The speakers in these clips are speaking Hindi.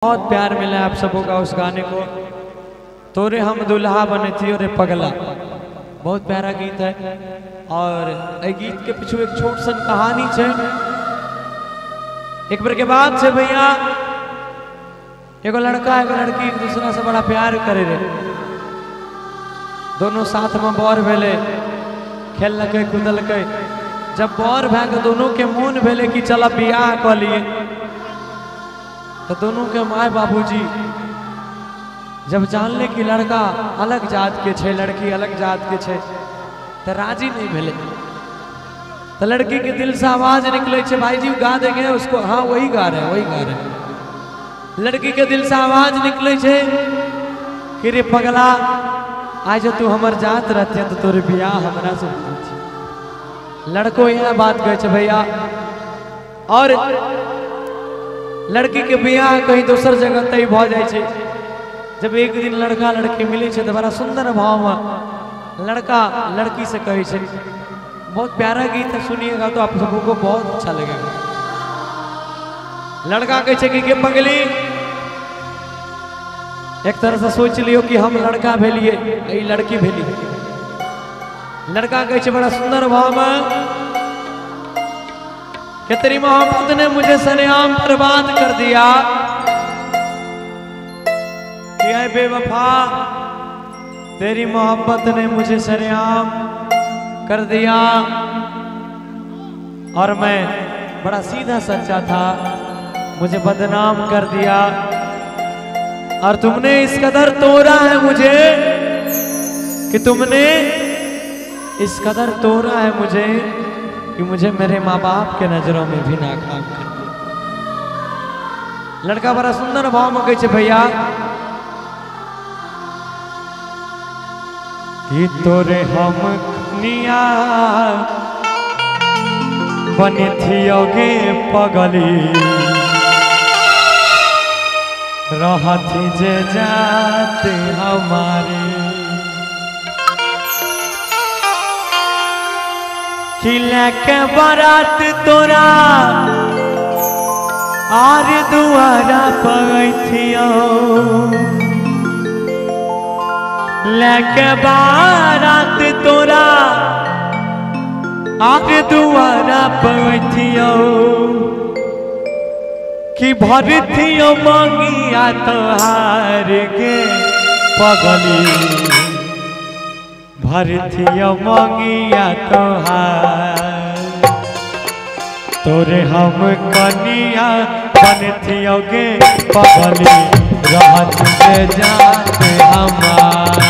बहुत प्यार मिला आप सबों का उस गाने को। तोरे हम दुल्हा बने थी और पगला, बहुत प्यारा गीत है। और ए गीत के पीछे एक छोट सन कहानी है। एक बार के बाद से भैया एगो लड़का एगो लड़की एक दूसरा से बड़ा प्यार करे रहे। दोनों साथ में बौर भेले, खेलक कूदलक। जब बौर भै के दोनों के मन भेले कि चल बियाह क लिए, तो दोनों के माए बाबूजी जब जानले कि लड़का अलग जात के छे, लड़की अलग जात के छे, तो राजी नहीं भेले। तो लड़की के दिल से आवाज निकले छे, भाई जी गा देंगे उसको। हाँ वही गा रहे, वही गा रहे। लड़की के दिल से आवाज निकले छे कि रे पगला, आज तू हमर जात रहते तो तोरे बियाह हमरा से होती। लड़को यह बात कहे छे भैया। और लड़की के बियाह कहीं दूसर जगह तय भ जाए छे। जब एक दिन लड़का लड़की मिले छे तो बड़ा सुंदर भाव में लड़का लड़की से कहे छे। बहुत प्यारा गीत है, सुनिएगा तो आप सबों को बहुत अच्छा लगेगा। लड़का कहे छे कि पगली, एक तरह से सोच लियो कि हम लड़का भेलिए, यही लड़की भेली। लड़का कहे छे बड़ा सुंदर भाव में कि तेरी मोहब्बत ने मुझे सरेआम बर्बाद कर दिया। कि ऐ बेवफा, तेरी मोहब्बत ने मुझे सरेआम कर दिया। और मैं बड़ा सीधा सच्चा था, मुझे बदनाम कर दिया। और तुमने इस कदर तोड़ा है मुझे, कि तुमने इस कदर तोड़ा है मुझे कि मुझे मेरे माँ बाप के नजरों में भी नाकाम कर दिया। लड़का बड़ा सुंदर भाव में कहे भैया कि तोरे हम कनिया बने थियोगे पगली, रहती जे जाते हमारे। खिला के बारात तोरा आर दुआरा पगथियो, लेके बारात तोरा आर दुआरा पगथियो। कि भरथियो मंगिया तोहार के पगली, भरथियो मंगिया तोहार। तोरे हम कनिया बनथियोगे पगली, रहत जे जाते हमार।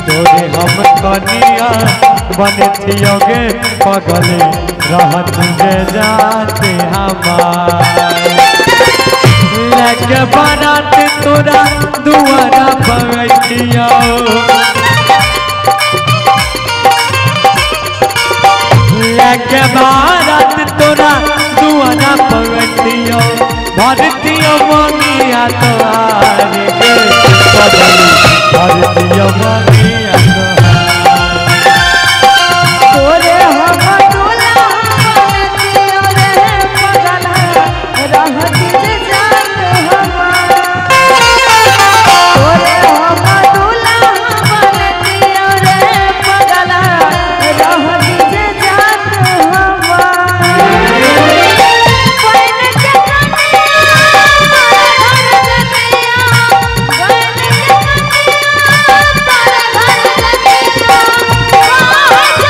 तोरे हम कनिया बनथियोगे पगली, रहत जे जाते हमार। लेके बारात तोरा दुआरा पगथियो, लेके बारात तोरा दुआरा पगथियो। भरथियो मंगिया तोहार के पगली, भरथियो मंगिया तोहार। तोरे हम दुल्हा बनथियो रे पगला, रहती जे जात हमार। तोरे हम दुल्हा बनथियो रे पगला, रहती जे जात हमार। बन के कनिया तारे घर जतिया, बन के कनिया तारे घर जतिया।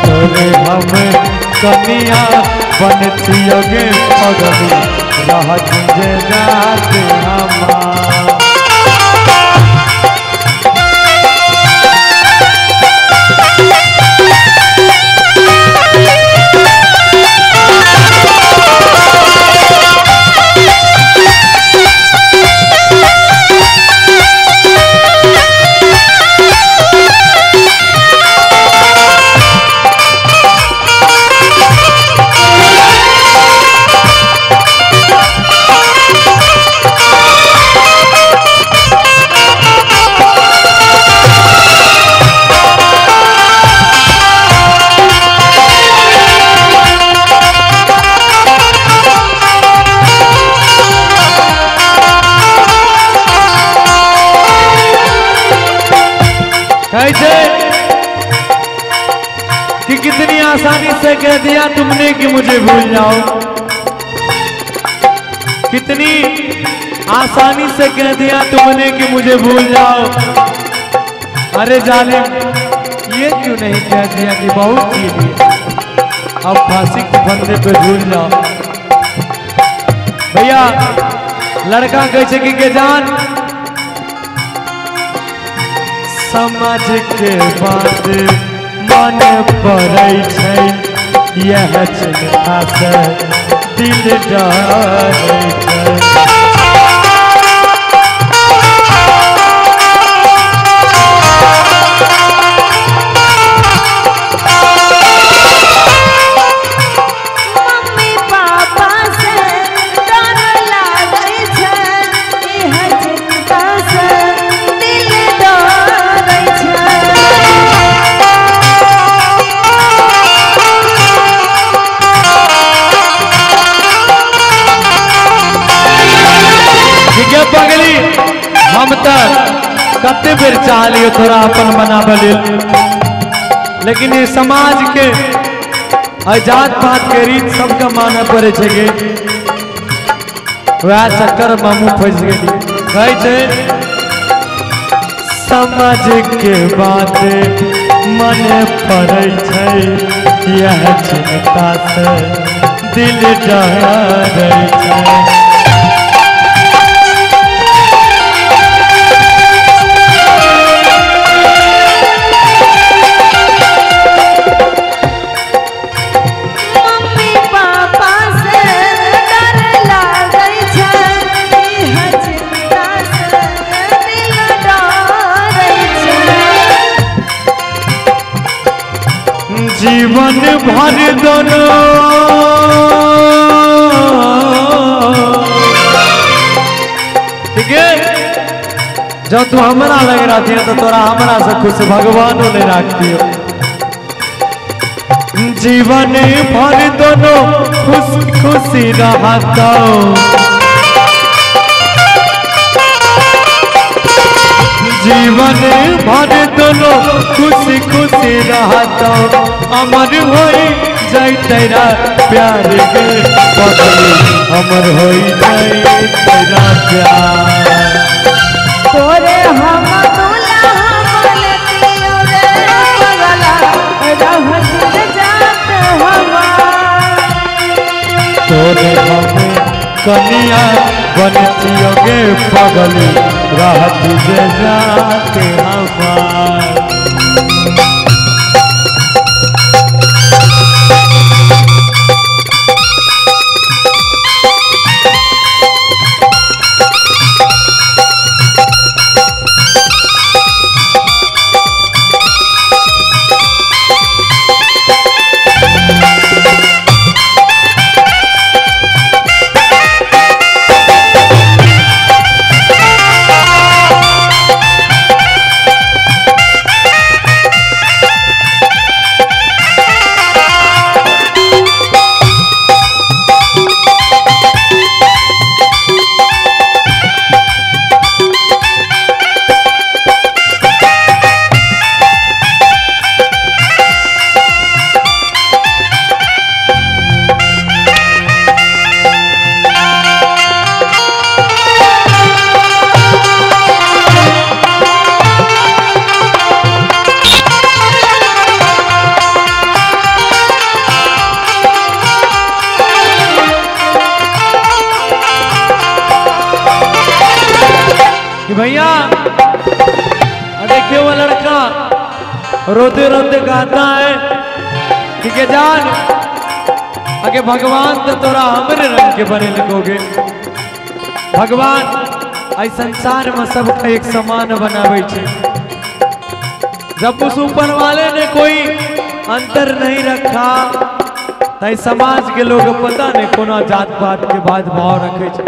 तोरे हम कनिया बनथियोगे पगली, रहत जे जाते हमार। आसानी से कह दिया तुमने कि मुझे भूल जाओ, कितनी आसानी से कह दिया तुमने कि मुझे भूल जाओ। अरे जालिम, ये क्यों नहीं कह दिया कि बहुत जी लिया, अब फांसी के फंदे पे झूल जाओ। भैया लड़का कैसे कि जान समझ के बाद मन पड़ै छै, यह चिंता से दिल डरै छै। पगली हम तो कते बेर चाह लियो थोड़ा अपन बनाबे, लेकिन ये समाज के जात पात के रीत सबके माने पड़े छे, वह चक्कर में मुँह फंस गई। कहे छे समझ के बात मन पड़े छै, यह चिंता से दिल डरै छै। जीवन भर दोनों ठीक है, जब तू हमरा लग रहा थी तो तोरा हमरा से खुश भगवानों ने रखती हो। जीवन भर दोनों खुश खुशी रहता, जीवन भर दोनों खुशी खुशी रहता, अमर हो जाए तेरा प्यार के बदले, अमर हो जाए तेरा प्यार। तोरे हम दुल्हा बनतियो रे पगला, रहत जात हमार। तोरे हम कनिया बनतियो गे पगली, रहत जात हमार। भैया देखिए वो लड़का रोते रोते गाता है, ठीक है जान आगे भगवान तो तोरा हमरे रंग के बने लगोगे। भगवान आई संसार में सबका एक समान बनावे छे, जब उस ऊपर वाले ने कोई अंतर नहीं रखा तो समाज के लोग पता नहीं कोनो जात पात के बाद भाव रखे छे।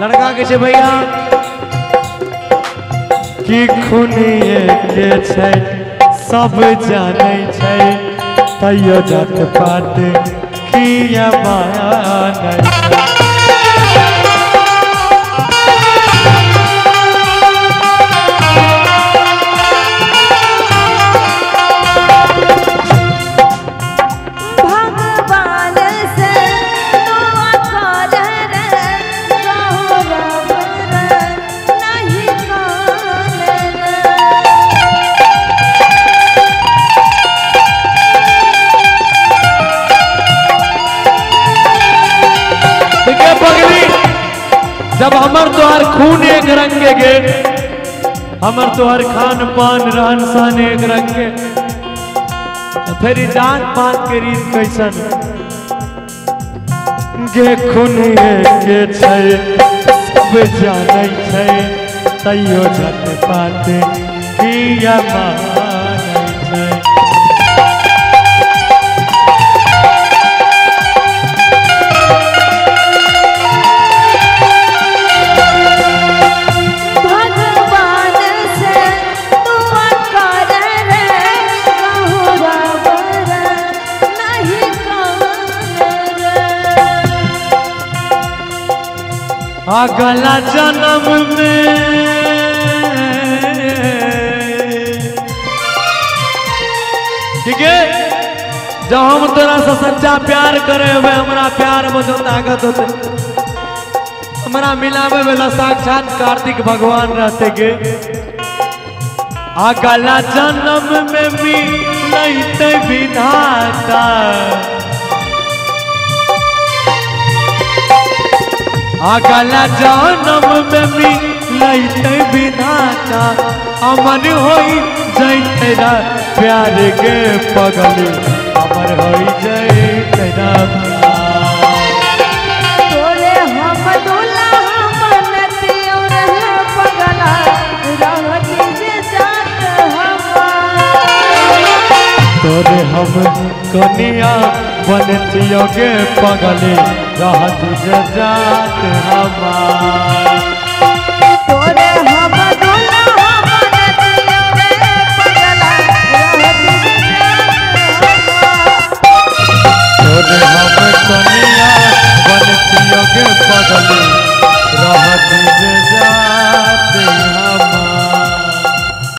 लड़का के छे भैया कि खूनिए के छै सब जाने छै, तैयो जात पात किया माने छै। जब हमर तोहर खून एक रंग के गे, हमर तोहर खान पान रहन सहन एक रंग के, तो फिर जात पात के रीत कैसन गे खून के छै सब जानै छै तैयो जत पात किया मानै छै। अगला जन्म में ठीक है, जब हम तोरा से सच्चा प्यार करे हुए हमारा प्यार में जो ताकत होते, हमारा मिलावे वाला साक्षात कार्तिक भगवान रहते गे। अगला जन्म में मिलते विधाता, अगला जन्म में मिलते विधाता, अमर होई जैते ना प्यार के पगली, अमर होई जैते ना तोरे हम दुल्हा बनतियो रे पगला, रहती जे जात हमार। तोरे हम कनिया बनतियो गे पगली, रहती जे जात हमार। तोरे हम दुल्हा बनतियो रे पगला, रहती जे जात हमार। तोरे हम कनिया बनतियो गे पगली,